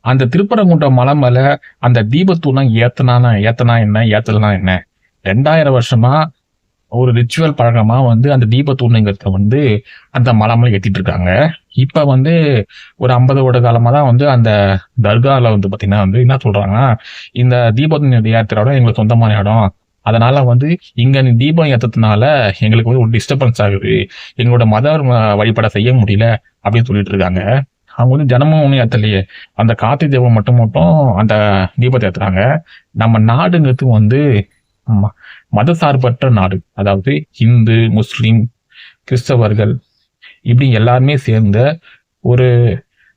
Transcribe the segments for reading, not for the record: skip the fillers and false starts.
அந்த திருப்பரங்குன்றம் மலை மேல அந்த தீபத்தூள்லாம் ஏத்தனா என்ன, ஏத்தலனா என்ன? 2000 வருஷமா ஒரு ரிச்சுவல் பழக்கமா அந்த தீபத்தூணுங்கிறத அந்த மலை மேல ஏத்திட்டு இருக்காங்க. இப்ப ஒரு 50 வருட காலமா தான் அந்த தர்கால பாத்தீங்கன்னா என்ன சொல்றாங்கன்னா, இந்த தீபம் ஏத்துற இடம் எங்களுக்கு சொந்தமான இடம். அதனால இங்க நீ தீபம் ஏத்துறதுனால எங்களுக்கு ஒரு டிஸ்டர்பன்ஸ் ஆகுது. எங்களோட மத வழிபாட செய்ய முடியல அப்படின்னு சொல்லிட்டு இருக்காங்க. அவங்க தினமும் ஒண்ணும் ஏத்தலையே. அந்த கார்த்திகை தீபம் மட்டும் அந்த தீபத்தை ஏத்துறாங்க. நம்ம நாடுங்கிறது ம மதசார்பற்ற நாடு. அதாவது இந்து, முஸ்லிம், கிறிஸ்தவர்கள் இப்படி எல்லாருமே சேர்ந்த ஒரு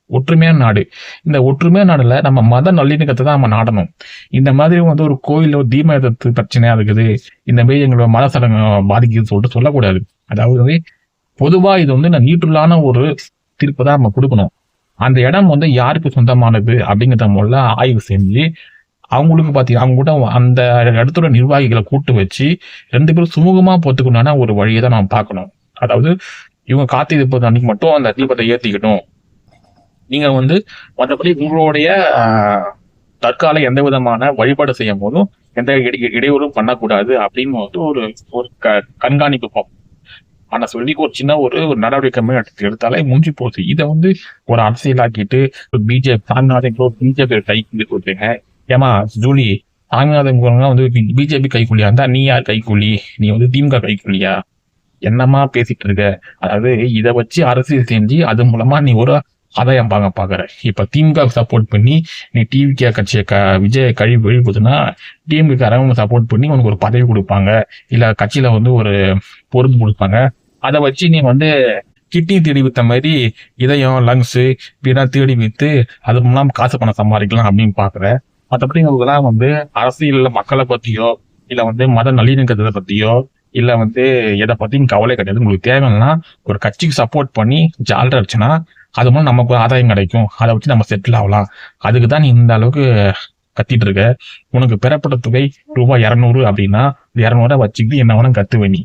ஒற்றுமையான நாடு. இந்த ஒற்றுமையான நாடுல நம்ம மத நல்லிணக்கத்தை தான் நம்ம நாடணும். இந்த மாதிரி ஒரு கோயில்ல தீபம் ஏத்துறது பிரச்சனையா இருக்குது. இந்த மாதிரி எங்களோட மத சடங்கு பாதிக்குதுன்னு சொல்லிட்டு சொல்லக்கூடாது. அதாவது பொதுவா இது நியூட்ரலான ஒரு தீர்ப்பு தான் நம்ம கொடுக்கணும். அந்த இடம் யாருக்கு சொந்தமானது அப்படிங்கிறத முதல்ல ஆய்வு செஞ்சு அவங்களுக்கு பாத்தீங்கன்னா அவங்க கூட அந்த இடத்தோட நிர்வாகிகளை கூட்டு வச்சு 2 பேரும் சுமூகமா போத்துக்கணும்னா ஒரு வழியை தான் நாம் பார்க்கணும். அதாவது இவங்க கார்த்திகை தீபத்து அன்னைக்கு மட்டும் அந்த தீபத்தை ஏத்திக்கட்டும். நீங்க மற்றபடி உங்களுடைய தற்கால எந்த விதமான வழிபாடு செய்யும் போதும் எந்த இடையூறும் பண்ணக்கூடாது அப்படின்னு ஒரு ஒரு கண்காணிப்பு பார்ப்போம். ஆனா சொல்லி ஒரு சின்ன ஒரு நடவடிக்கை எடுத்தாலே முடிஞ்சு போச்சு. இதை ஒரு அரசியலாக்கிட்டு பிஜேபி சாமிநாதன் பிஜேபி கைக்கூலி கொடுத்தீங்க. ஏமா ஜூலி, சாமிநாதன் பிஜேபி கைக்கூலியா இருந்தா நீ யார் கைக்கூலி? நீ திமுக கைக்கூலியா? என்னமா பேசிட்டு இருக்க? அதாவது இதை வச்சு அரசியல் செஞ்சு அது மூலமா நீ ஒரு ஆதாயம் பாக்குற. இப்ப திமுக சப்போர்ட் பண்ணி நீ டிவிகே கட்சியை விஜய் கழிவு வெளிப்படுதுன்னா டிஎம்கே அரவங்க சப்போர்ட் பண்ணி உனக்கு ஒரு பதவி கொடுப்பாங்க, இல்ல கட்சியில ஒரு பொறுப்பு கொடுப்பாங்க. அதை வச்சு நீ கிட்னி தேடி வித்த மாதிரி இதயம், லங்ஸ் இப்படிலாம் தேடி வித்து அது மூலம் காசு பணம் சம்பாதிக்கலாம் அப்படின்னு பாக்குற. மற்றபடி உங்களுக்குலாம் அரசியல்ல மக்களை பத்தியோ இல்ல மத நல்லிணக்கத்தை பத்தியோ இல்ல எதை பத்தியும் கவலை கிடையாது. உங்களுக்கு தேவைன்னா ஒரு கட்சிக்கு சப்போர்ட் பண்ணி ஜாலரா இருந்துச்சுன்னா அது மூலம் நமக்கு ஆதாயம் கிடைக்கும். அதை வச்சு நம்ம செட்டில் ஆகலாம். அதுக்குதான் நீ இந்த அளவுக்கு கத்திட்டு இருக்க. உனக்கு பெறப்பட்ட தொகை ரூபாய் 200 அப்படின்னா 200 வச்சுக்கிட்டு என்ன வேணா கத்துவ நீ.